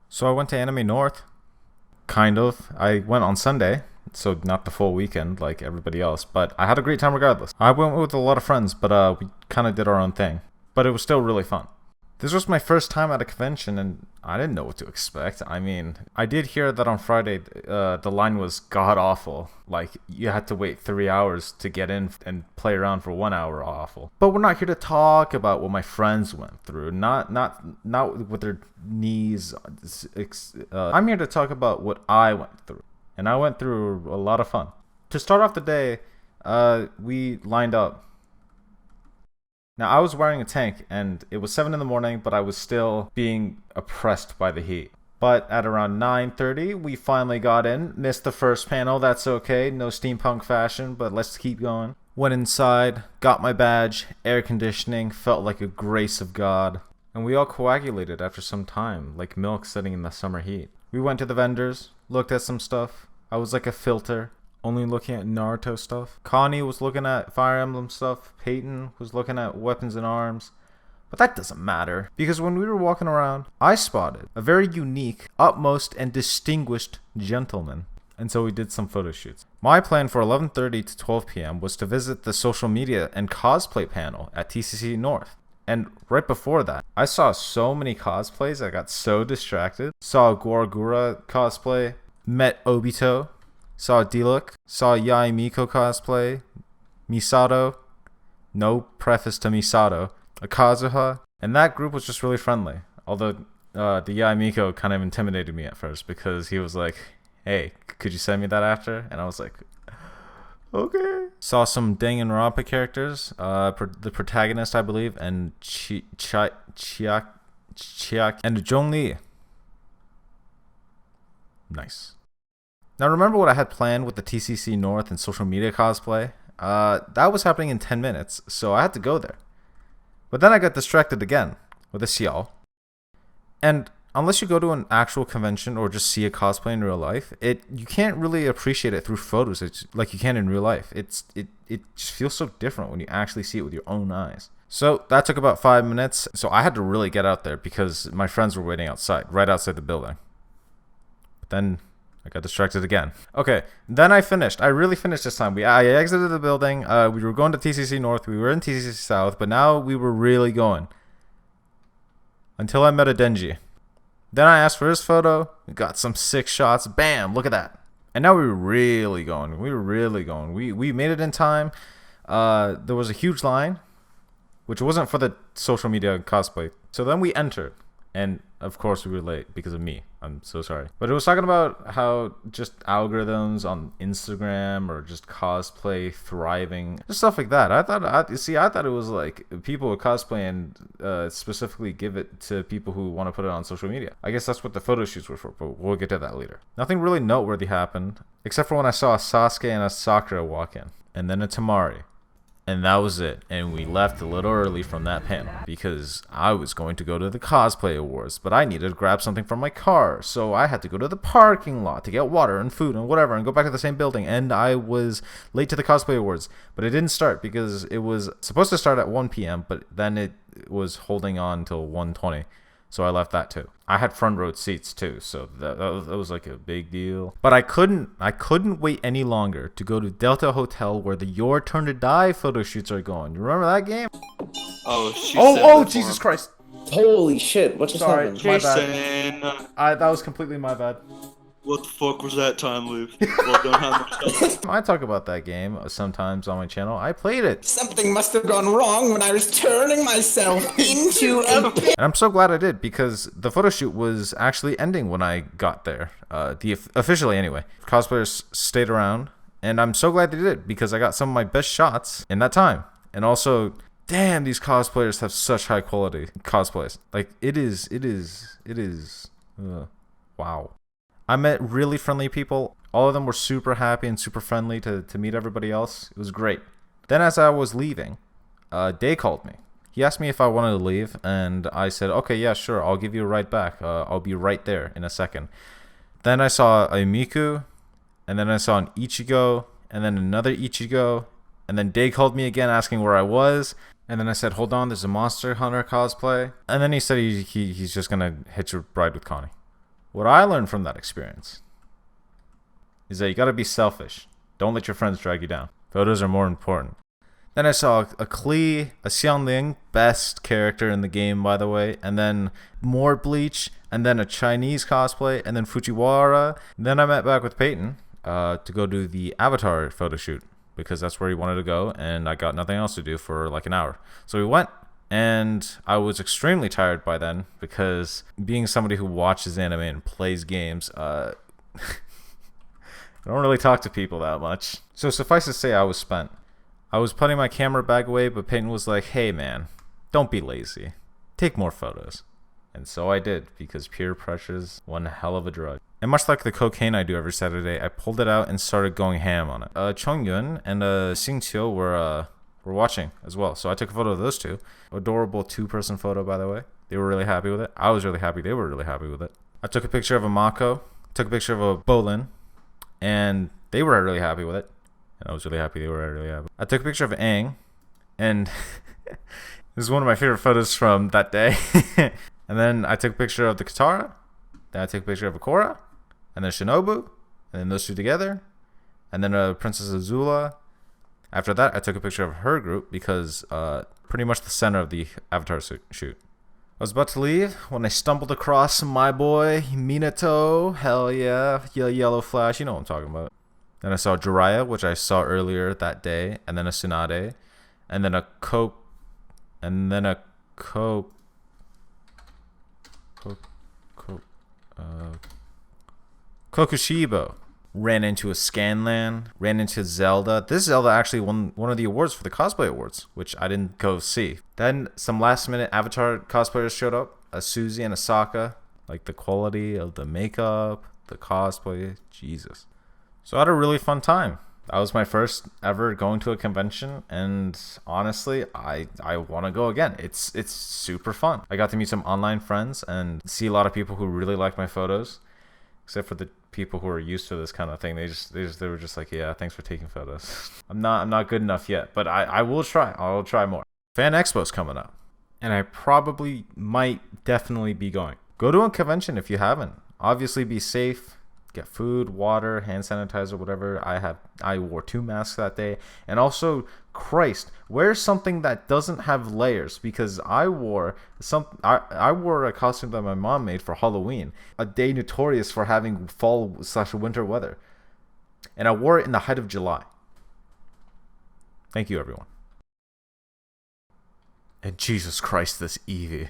So I went to Anime North. Kind of. I went on Sunday, so not the full weekend like everybody else, but I had a great time regardless. I went with a lot of friends, but we kind of did our own thing. But it was still really fun. This was my first time at a convention, and I didn't know what to expect. I mean, I did hear that on Friday, the line was god awful. Like, you had to wait 3 hours to get in and play around for 1 hour awful. But we're not here to talk about what my friends went through. Not with their knees. I'm here to talk about what I went through. And I went through a lot of fun. To start off the day, we lined up. Now, I was wearing a tank, and it was 7 in the morning, but I was still being oppressed by the heat. But at around 9:30, we finally got in. Missed the first panel, that's okay. No steampunk fashion, but let's keep going. Went inside, got my badge, air conditioning, felt like a grace of God. And we all coagulated after some time, like milk sitting in the summer heat. We went to the vendors, looked at some stuff. I was like a filter. Only looking at Naruto stuff. Connie was looking at Fire Emblem stuff. Peyton was looking at weapons and arms. But that doesn't matter, because when we were walking around, I spotted a very unique, utmost, and distinguished gentleman. And so we did some photo shoots. My plan for 11:30 to 12 p.m. was to visit the social media and cosplay panel at TCC North. And right before that, I saw so many cosplays, I got so distracted. Saw a Gorgura cosplay, met Obito, saw Diluc, saw Yai Miko cosplay, Misato, no preface to Misato, a Kazuha, and that group was just really friendly. Although the Yai Miko kind of intimidated me at first because he was like, hey, could you send me that after? And I was like, okay. Saw some Danganronpa characters, the protagonist, I believe, and Chiak, and Zhongli. Nice. Now remember what I had planned with the TCC North and social media cosplay? That was happening in 10 minutes, so I had to go there. But then I got distracted again with a Xiao. And unless you go to an actual convention or just see a cosplay in real life, you can't really appreciate it through photos like you can in real life. It just feels so different when you actually see it with your own eyes. So that took about 5 minutes, so I had to really get out there because my friends were waiting outside, right outside the building. But then I got distracted again. Okay, then I finished. I really finished this time. I exited the building. We were going to TCC North. We were in TCC South, but now we were really going. Until I met a Denji. Then I asked for his photo. We got some sick shots. Bam! Look at that. And now we were really going. We made it in time. There was a huge line, which wasn't for the social media cosplay. So then we entered. And of course we were late because of me. I'm so sorry. But it was talking about how just algorithms on Instagram or just cosplay thriving, just stuff like that. I thought it was like people would cosplay and specifically give it to people who want to put it on social media. I guess that's what the photo shoots were for, but we'll get to that later. Nothing really noteworthy happened, except for when I saw a Sasuke and a Sakura walk in, and then a Tamari. And that was it. And we left a little early from that panel because I was going to go to the cosplay awards, but I needed to grab something from my car. So I had to go to the parking lot to get water and food and whatever and go back to the same building. And I was late to the cosplay awards, but it didn't start because it was supposed to start at 1 p.m., but then it was holding on until 1:20. So I left that too. I had front row seats too, so that was like a big deal. But I couldn't wait any longer to go to Delta Hotel where the Your Turn to Die photo shoots are going. You remember that game? Oh, she Oh, Jesus Christ. Holy shit, what just Sorry, happened? my Jason, bad. That was completely my bad. what the fuck was that time loop? Well, don't have much. I talk about that game sometimes on my channel. I played it. Something must have gone wrong when I was turning myself into a pit. And I'm so glad I did because the photo shoot was actually ending when I got there. Officially anyway. Cosplayers stayed around and I'm so glad they did because I got some of my best shots in that time. And also, damn, these cosplayers have such high quality cosplays. Like it is wow. I met really friendly people. All of them were super happy and super friendly to meet everybody else. It was great. Then as I was leaving, Day called me. He asked me if I wanted to leave, and I said, okay, yeah, sure, I'll give you a ride back. I'll be right there in a second. Then I saw a Miku, and then I saw an Ichigo, and then another Ichigo, and then Day called me again asking where I was, and then I said, hold on, there's a Monster Hunter cosplay. And then he said he's just going to hitch a ride with Connie. What I learned from that experience is that you gotta be selfish. Don't let your friends drag you down. Photos are more important. Then I saw a Klee, a Xiangling, best character in the game, by the way, and then more Bleach, and then a Chinese cosplay, and then Fujiwara. Then I met back with Peyton to go do the Avatar photo shoot, because that's where he wanted to go, and I got nothing else to do for like an hour. So we went, and I was extremely tired by then, because being somebody who watches anime and plays games, I don't really talk to people that much. So suffice to say, I was spent. I was putting my camera bag away, but Peyton was like, hey man, don't be lazy. Take more photos. And so I did, because peer pressure's one hell of a drug. And much like the cocaine I do every Saturday, I pulled it out and started going ham on it. Chongyun and Xingqiu were watching as well, so I took a photo of those two. Adorable 2-person photo, by the way. They were really happy with it. I was really happy. They were really happy with it. I took a picture of a Mako, took a picture of a Bolin, and they were really happy with it. And I was really happy they were really happy. I took a picture of Aang, and this is one of my favorite photos from that day. And then I took a picture of the Katara, then I took a picture of Akora, and then Shinobu, and then those two together, and then Princess Azula. After that, I took a picture of her group, because pretty much the center of the Avatar shoot. I was about to leave when I stumbled across my boy Minato. Hell yeah, Yellow Flash, you know what I'm talking about. Then I saw Jiraiya, which I saw earlier that day, and then a Tsunade, and then a Kokushibo. Ran into a Scanlan, ran into Zelda. This Zelda actually won one of the awards for the Cosplay Awards, which I didn't go see. Then some last minute Avatar cosplayers showed up, a Suzy and a Sokka. Like the quality of the makeup, the cosplay, Jesus. So I had a really fun time. That was my first ever going to a convention, and honestly, I want to go again. It's super fun. I got to meet some online friends and see a lot of people who really like my photos, except for the people who are used to this kind of thing. They were just like, yeah, thanks for taking photos. I'm not good enough yet, but I will try. I'll try more. FanExpo's coming up, and I probably might definitely be going. Go to a convention if you haven't. Obviously, be safe. Get food, water, hand sanitizer, whatever. I wore 2 masks that day. And also, Christ, wear something that doesn't have layers, because I wore a costume that my mom made for Halloween, a day notorious for having fall/winter weather. And I wore it in the height of July. Thank you, everyone. And Jesus Christ, this Eevee.